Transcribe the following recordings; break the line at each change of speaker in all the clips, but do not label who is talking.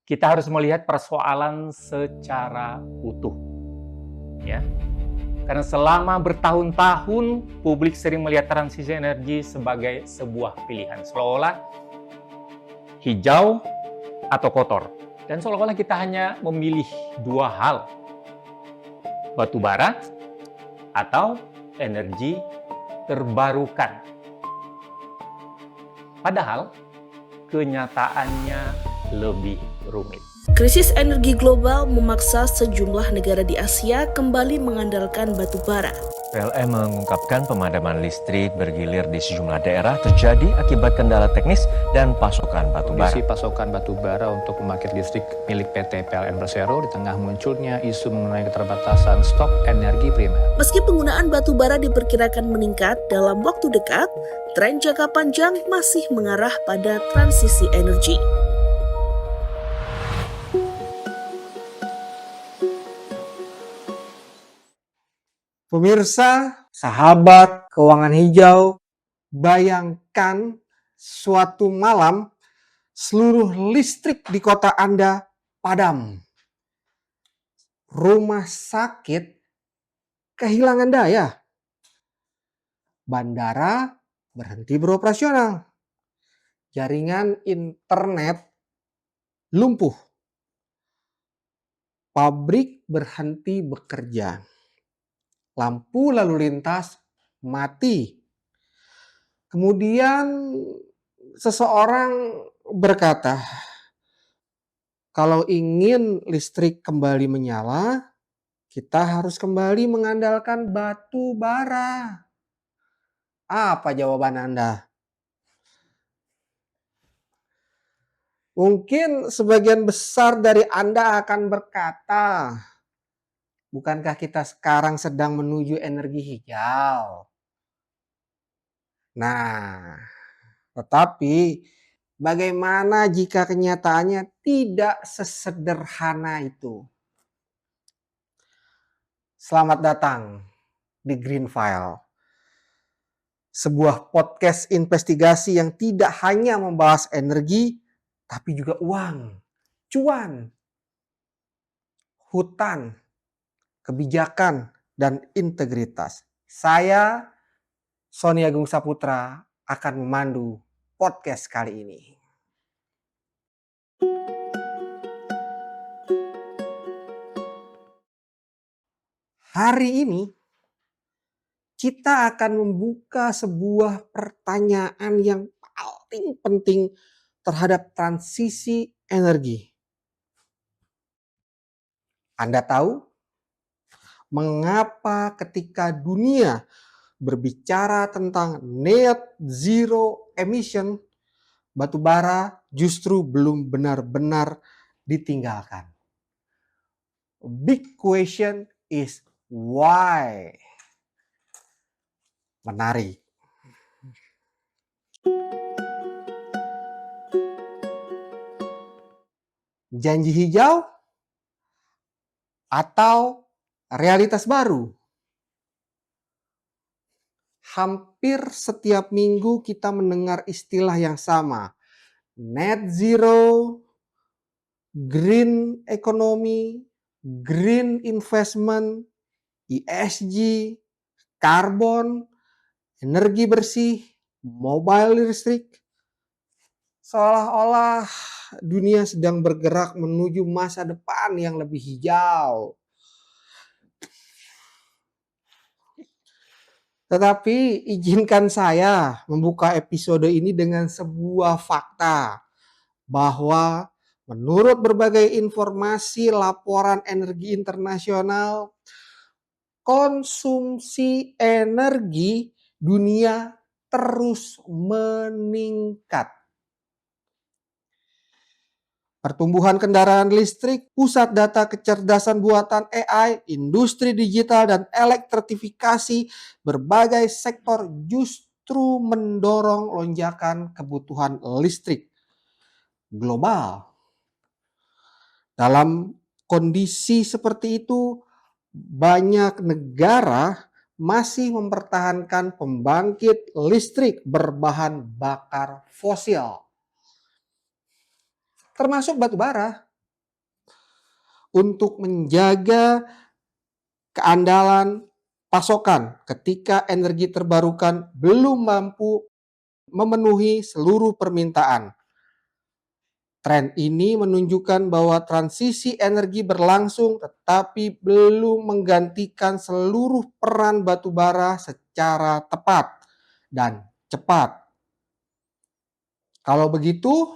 kita harus melihat persoalan secara utuh, ya. Karena selama bertahun-tahun publik sering melihat transisi energi sebagai sebuah pilihan, seolah-olah hijau atau kotor. Dan seolah-olah kita hanya memilih dua hal, batu bara atau energi terbarukan. Padahal kenyataannya lebih rumit.
Krisis energi global memaksa sejumlah negara di Asia kembali mengandalkan batu bara.
PLN mengungkapkan pemadaman listrik bergilir di sejumlah daerah terjadi akibat kendala teknis dan pasokan batu bara.
Kondisi pasokan batu bara untuk pembangkit listrik milik PT PLN Persero di tengah munculnya isu mengenai keterbatasan stok energi primer.
Meski penggunaan batu bara diperkirakan meningkat dalam waktu dekat, tren jangka panjang masih mengarah pada transisi energi.
Pemirsa, sahabat keuangan hijau, bayangkan suatu malam seluruh listrik di kota Anda padam. Rumah sakit kehilangan daya. Bandara berhenti beroperasional. Jaringan internet lumpuh. Pabrik berhenti bekerja. Lampu lalu lintas mati. Kemudian seseorang berkata, kalau ingin listrik kembali menyala, kita harus kembali mengandalkan batu bara. Apa jawaban Anda? Mungkin sebagian besar dari Anda akan berkata, bukankah kita sekarang sedang menuju energi hijau? Nah, tetapi bagaimana jika kenyataannya tidak sesederhana itu? Selamat datang di Green File. Sebuah podcast investigasi yang tidak hanya membahas energi, tapi juga uang, cuan, hutan, kebijakan, dan integritas. Saya, Sony Agung Saputra, akan memandu podcast kali ini. Hari ini, kita akan membuka sebuah pertanyaan yang paling penting terhadap transisi energi. Anda tahu mengapa ketika dunia berbicara tentang net zero emission, batu bara justru belum benar-benar ditinggalkan? Big question is why? Menarik. Janji hijau atau realitas baru? Hampir setiap minggu kita mendengar istilah yang sama. Net zero, green economy, green investment, ESG, karbon, energi bersih, mobile listrik. Seolah-olah dunia sedang bergerak menuju masa depan yang lebih hijau. Tetapi izinkan saya membuka episode ini dengan sebuah fakta bahwa menurut berbagai informasi laporan energi internasional, konsumsi energi dunia terus meningkat. Pertumbuhan kendaraan listrik, pusat data kecerdasan buatan AI, industri digital, dan elektrifikasi berbagai sektor justru mendorong lonjakan kebutuhan listrik global. Dalam kondisi seperti itu, banyak negara masih mempertahankan pembangkit listrik berbahan bakar fosil, termasuk batu bara. untuk menjaga keandalan pasokan ketika energi terbarukan belum mampu memenuhi seluruh permintaan. Tren ini menunjukkan bahwa transisi energi berlangsung tetapi belum menggantikan seluruh peran batubara secara tepat dan cepat. Kalau begitu,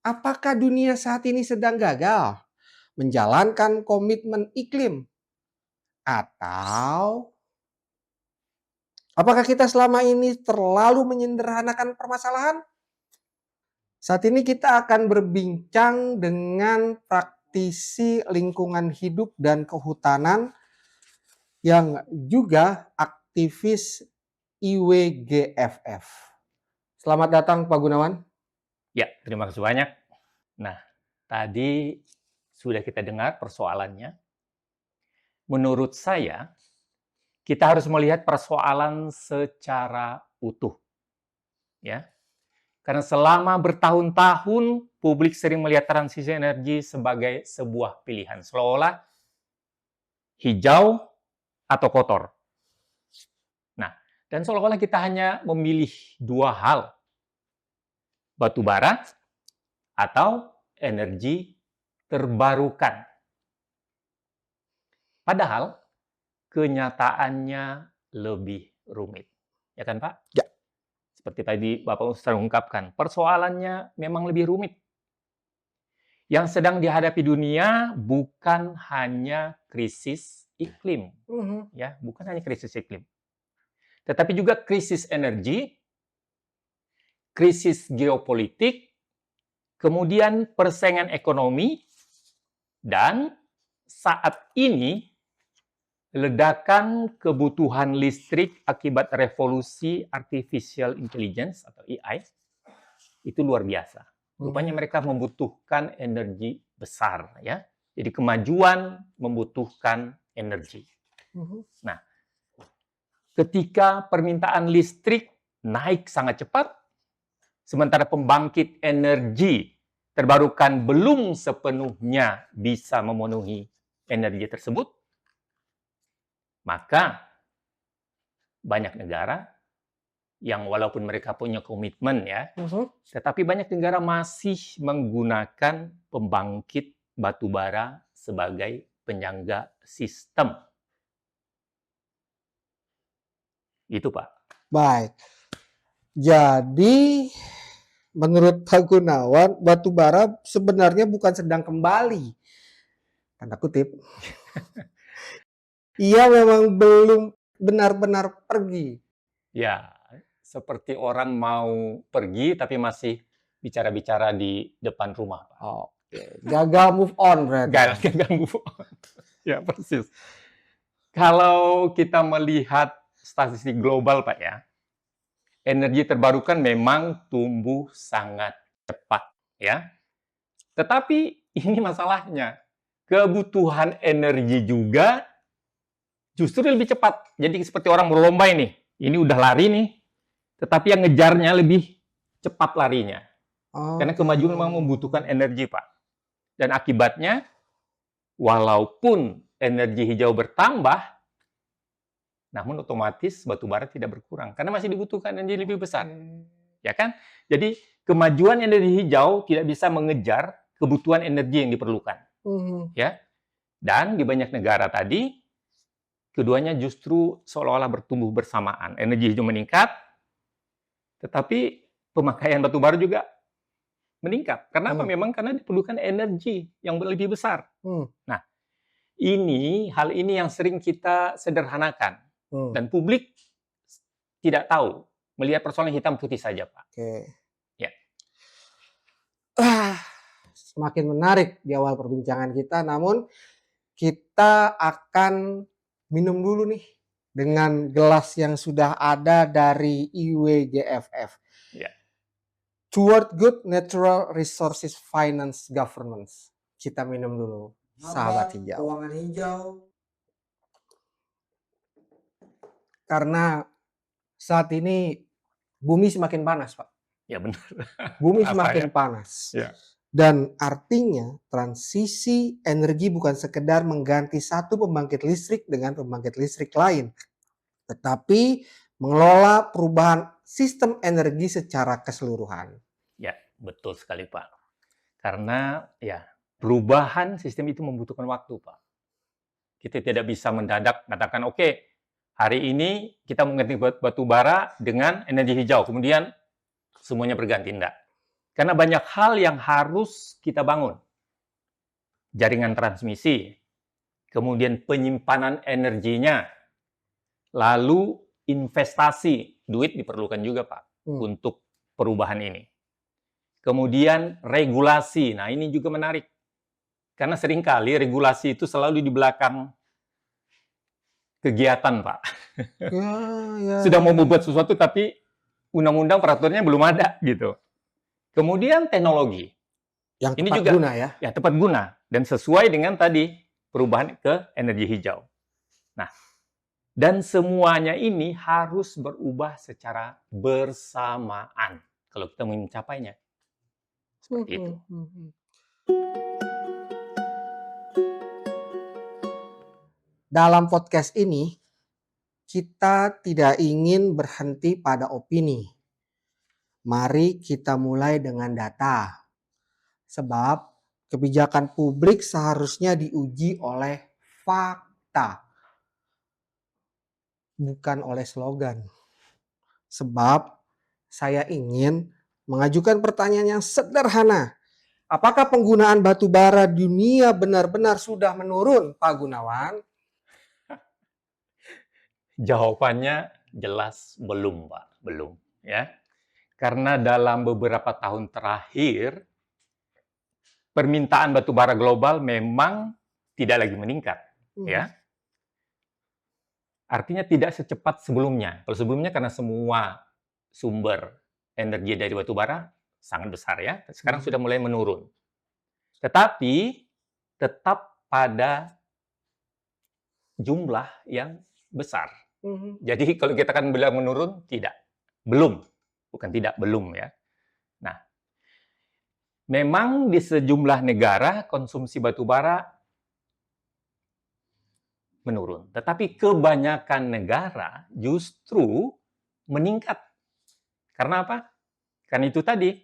apakah dunia saat ini sedang gagal menjalankan komitmen iklim? Atau apakah kita selama ini terlalu menyederhanakan permasalahan? Saat ini kita akan berbincang dengan praktisi lingkungan hidup dan kehutanan yang juga aktivis IWGFF. Selamat datang Pak Gunawan.
Ya, terima kasih banyak. Nah, tadi sudah kita dengar persoalannya. Menurut saya, kita harus melihat persoalan secara utuh. Ya. Karena selama bertahun-tahun publik sering melihat transisi energi sebagai sebuah pilihan, seolah-olah hijau atau kotor. Nah, dan seolah-olah kita hanya memilih dua hal, batu bara atau energi terbarukan. Padahal kenyataannya lebih rumit. Ya kan, Pak?
Ya.
Seperti tadi Bapak Ustaz ungkapkan, persoalannya memang lebih rumit. Yang sedang dihadapi dunia bukan hanya krisis iklim, ya, bukan hanya krisis iklim, tetapi juga krisis energi, krisis geopolitik, kemudian persaingan ekonomi, dan saat ini ledakan kebutuhan listrik akibat revolusi artificial intelligence atau AI itu luar biasa. Rupanya mereka membutuhkan energi besar, ya. Jadi kemajuan membutuhkan energi. Nah, ketika permintaan listrik naik sangat cepat, sementara pembangkit energi terbarukan belum sepenuhnya bisa memenuhi energi tersebut, maka banyak negara yang walaupun mereka punya komitmen ya, tetapi banyak negara masih menggunakan pembangkit batu bara sebagai penyangga sistem. Itu, Pak.
Baik. Jadi menurut Pak Gunawan, batu bara sebenarnya bukan sedang kembali. Tanda kutip. Ia memang belum benar-benar pergi.
Ya, seperti orang mau pergi tapi masih bicara-bicara di depan rumah, Pak.
Oke, gagal move on berarti.
Gagal move on. Ya, persis. Kalau kita melihat statistik global, Pak, ya, energi terbarukan memang tumbuh sangat cepat, ya. Tetapi ini masalahnya, kebutuhan energi juga justru lebih cepat. Jadi seperti orang berlomba ini udah lari nih, tetapi yang ngejarnya lebih cepat larinya. Karena kemajuan memang membutuhkan energi, Pak. Dan akibatnya, walaupun energi hijau bertambah, namun otomatis batu bara tidak berkurang. Karena masih dibutuhkan energi lebih besar. Ya kan? Jadi kemajuan energi hijau tidak bisa mengejar kebutuhan energi yang diperlukan. Ya. Dan di banyak negara tadi, keduanya justru seolah-olah bertumbuh bersamaan. Energi hijau meningkat, tetapi pemakaian batu bara juga meningkat. Karena apa? Memang karena diperlukan energi yang lebih besar. Nah, hal ini yang sering kita sederhanakan. Dan publik tidak tahu, melihat persoalan hitam putih saja, Pak.
Oke.
Ya.
Semakin menarik di awal perbincangan kita, namun kita akan minum dulu nih dengan gelas yang sudah ada dari IWGFF.
Ya.
Toward Good Natural Resources Finance Governance. Kita minum dulu, sahabat hijau. Keuangan hijau. Karena saat ini bumi semakin panas, Pak.
Ya benar.
Bumi
Apa
semakin
ya?
panas.
Ya.
Dan artinya transisi energi bukan sekedar mengganti satu pembangkit listrik dengan pembangkit listrik lain, tetapi mengelola perubahan sistem energi secara keseluruhan.
Ya, betul sekali Pak. Karena ya perubahan sistem itu membutuhkan waktu Pak. Kita tidak bisa mendadak katakan oke, hari ini kita mengganti batu bara dengan energi hijau, kemudian semuanya berganti. Enggak. Karena banyak hal yang harus kita bangun. Jaringan transmisi, kemudian penyimpanan energinya, lalu investasi, duit diperlukan juga Pak untuk perubahan ini. Kemudian regulasi, nah ini juga menarik. Karena seringkali regulasi itu selalu di belakang kegiatan Pak. Sudah mau membuat sesuatu tapi undang-undang peraturannya belum ada gitu. Kemudian teknologi.
Yang
ini
tepat
juga
guna ya.
Ya, tepat guna dan sesuai dengan tadi perubahan ke energi hijau. Nah, dan semuanya ini harus berubah secara bersamaan kalau kita ingin mencapainya. Seperti itu.
Dalam podcast ini, kita tidak ingin berhenti pada opini. Mari kita mulai dengan data. Sebab kebijakan publik seharusnya diuji oleh fakta, bukan oleh slogan. Sebab saya ingin mengajukan pertanyaan yang sederhana. Apakah penggunaan batu bara di dunia benar-benar sudah menurun, Pak Gunawan?
Jawabannya jelas belum, Pak. Belum, ya. Karena dalam beberapa tahun terakhir permintaan batu bara global memang tidak lagi meningkat, ya. Artinya tidak secepat sebelumnya. Kalau sebelumnya karena semua sumber energi dari batu bara sangat besar ya. Sekarang sudah mulai menurun. Tetapi tetap pada jumlah yang besar. Jadi kalau kita akan bilang menurun, tidak. Belum. Bukan tidak, belum ya. Nah, memang di sejumlah negara konsumsi batu bara menurun. Tetapi kebanyakan negara justru meningkat. Karena apa? Karena itu tadi,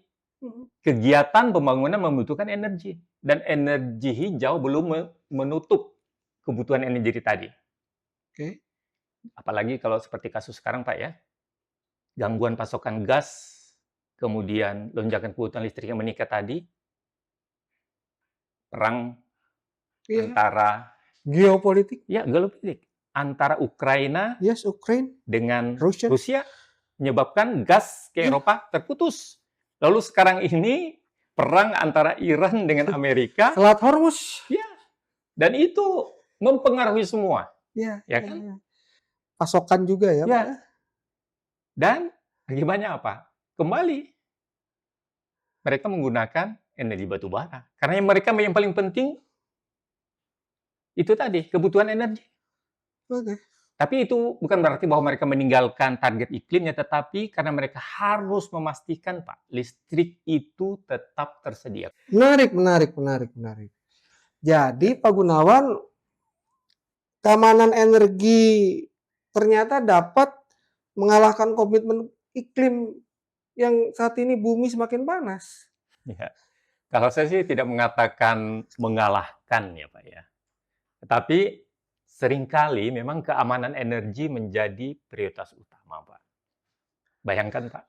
kegiatan pembangunan membutuhkan energi. Dan energi hijau belum menutup kebutuhan energi tadi.
Oke.
Apalagi kalau seperti kasus sekarang, Pak ya. Gangguan pasokan gas, kemudian lonjakan kebutuhan listrik yang meningkat tadi, perang antara
geopolitik.
Ya, geopolitik. Antara Ukraina
Ukraine
dengan
Rusia
menyebabkan gas ke Eropa terputus. Lalu sekarang ini perang antara Iran dengan Amerika.
Selat Hormuz.
Ya. Dan itu mempengaruhi semua.
Ya
kan?
Pasokan juga ya, Pak.
Dan akibatnya apa? Kembali mereka menggunakan energi batu bara. Karena mereka yang paling penting itu tadi, kebutuhan energi. Tapi itu bukan berarti bahwa mereka meninggalkan target iklimnya, tetapi karena mereka harus memastikan, Pak, listrik itu tetap tersedia.
Menarik. Jadi, Pak Gunawan, keamanan energi ternyata dapat mengalahkan komitmen iklim yang saat ini bumi semakin panas.
Ya. Kalau saya sih tidak mengatakan mengalahkan ya, Pak ya. Tetapi seringkali memang keamanan energi menjadi prioritas utama, Pak. Bayangkan, Pak,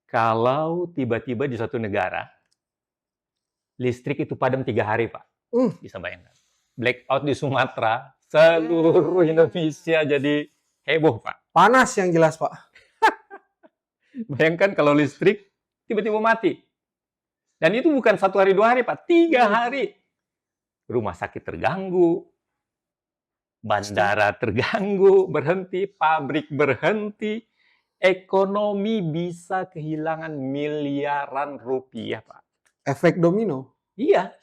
kalau tiba-tiba di suatu negara, listrik itu padam 3 hari, Pak. Bisa bayangkan. Blackout di Sumatera, seluruh Indonesia jadi heboh, Pak.
Panas yang jelas, Pak.
Bayangkan kalau listrik tiba-tiba mati. Dan itu bukan 1 hari, 2 hari, Pak. 3 hari. Rumah sakit terganggu, bandara terganggu, berhenti, pabrik berhenti, ekonomi bisa kehilangan miliaran rupiah, Pak.
Efek domino.
Iya.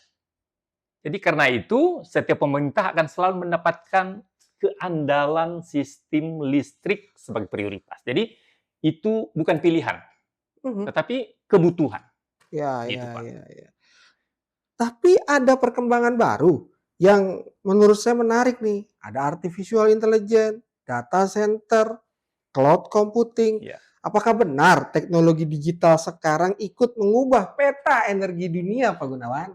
Jadi karena itu, setiap pemerintah akan selalu mendapatkan keandalan sistem listrik sebagai prioritas. Jadi itu bukan pilihan, tetapi kebutuhan.
Ya. Tapi ada perkembangan baru yang menurut saya menarik nih. Ada artificial intelligence, data center, cloud computing.
Ya.
Apakah benar teknologi digital sekarang ikut mengubah peta energi dunia, Pak Gunawan?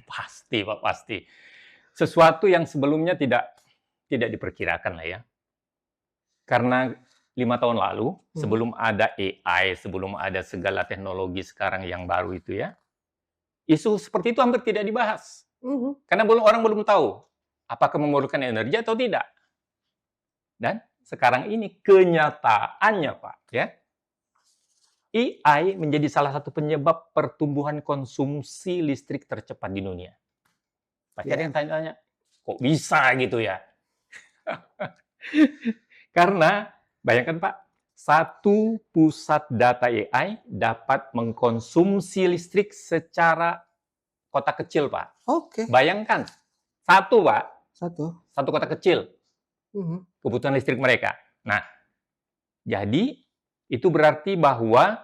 Pasti, Pak, pasti. Sesuatu yang sebelumnya tidak diperkirakan lah ya. Karena 5 tahun lalu, sebelum ada AI, sebelum ada segala teknologi sekarang yang baru itu ya, isu seperti itu hampir tidak dibahas. Karena orang belum tahu apakah memerlukan energi atau tidak. Dan sekarang ini kenyataannya, Pak, ya. AI menjadi salah satu penyebab pertumbuhan konsumsi listrik tercepat di dunia. Pasti ada yang tanya-tanya, kok bisa gitu ya? Karena, bayangkan Pak, satu pusat data AI dapat mengkonsumsi listrik secara kota kecil, Pak.
Oke.
Bayangkan, satu Pak,
Satu
kota kecil,
Mhm.
kebutuhan listrik mereka. Nah, jadi itu berarti bahwa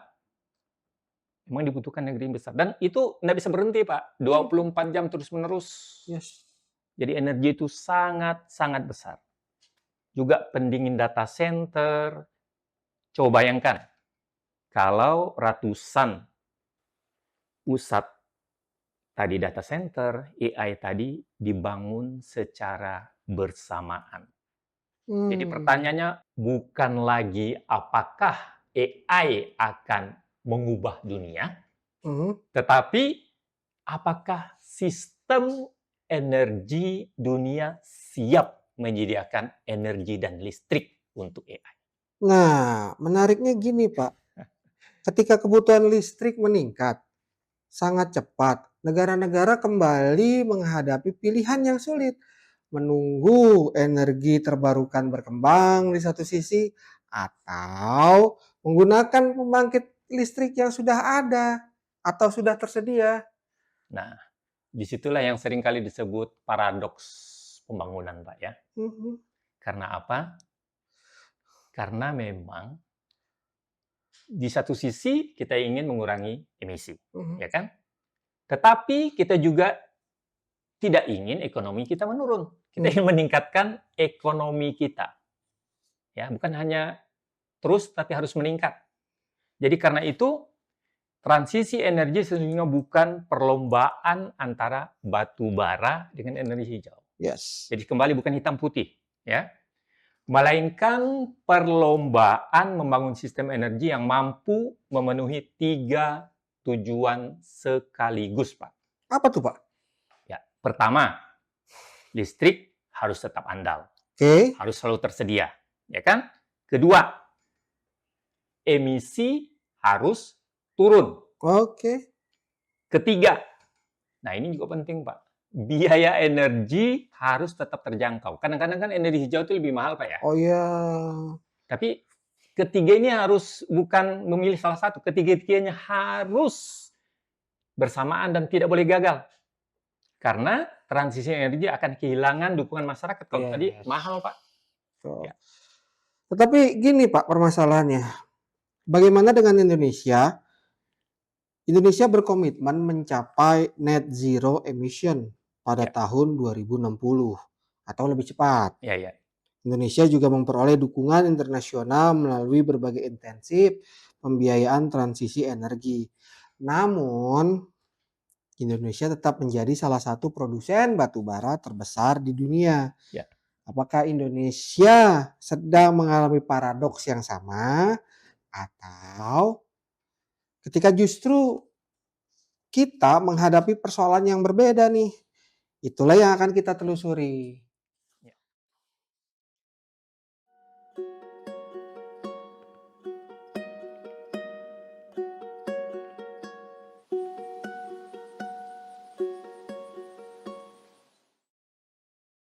memang dibutuhkan negeri yang besar. Dan itu nggak bisa berhenti, Pak. 24 jam terus-menerus.
Yes.
Jadi energi itu sangat-sangat besar. Juga pendingin data center. Coba bayangkan, kalau ratusan pusat tadi data center, AI tadi dibangun secara bersamaan. Jadi pertanyaannya bukan lagi apakah AI akan mengubah dunia, tetapi apakah sistem energi dunia siap menyediakan energi dan listrik untuk AI.
Nah, menariknya gini, Pak. Ketika kebutuhan listrik meningkat sangat cepat, negara-negara kembali menghadapi pilihan yang sulit. Menunggu energi terbarukan berkembang di satu sisi, atau menggunakan pembangkit listrik yang sudah ada atau sudah tersedia.
Nah, disitulah yang seringkali disebut paradoks pembangunan, Pak, ya. Karena apa? Karena memang di satu sisi kita ingin mengurangi emisi, ya kan? Tetapi kita juga tidak ingin ekonomi kita menurun. Kita ingin meningkatkan ekonomi kita. Ya, bukan hanya terus tapi harus meningkat. Jadi karena itu transisi energi sesungguhnya bukan perlombaan antara batu bara dengan energi hijau.
Yes.
Jadi kembali bukan hitam putih, ya. Melainkan perlombaan membangun sistem energi yang mampu memenuhi 3 tujuan sekaligus, Pak.
Apa tuh, Pak?
Ya, pertama, listrik harus tetap andal.
Oke.
Harus selalu tersedia, ya kan? Kedua, emisi harus turun.
Oke.
Ketiga, nah ini juga penting, Pak. Biaya energi harus tetap terjangkau. Kadang-kadang kan energi hijau itu lebih mahal, Pak, ya.
Oh iya.
Tapi ketiga ini harus bukan memilih salah satu. Ketiga-tiganya harus bersamaan dan tidak boleh gagal. Karena transisi energi akan kehilangan dukungan masyarakat. Kalau tadi mahal, Pak. Ya.
Tetapi gini, Pak, permasalahannya. Bagaimana dengan Indonesia? Indonesia berkomitmen mencapai net zero emission pada tahun 2060 atau lebih cepat.
Ya.
Indonesia juga memperoleh dukungan internasional melalui berbagai intensif pembiayaan transisi energi. Namun, Indonesia tetap menjadi salah satu produsen batu bara terbesar di dunia.
Ya.
Apakah Indonesia sedang mengalami paradoks yang sama atau ketika justru kita menghadapi persoalan yang berbeda nih? Itulah yang akan kita telusuri.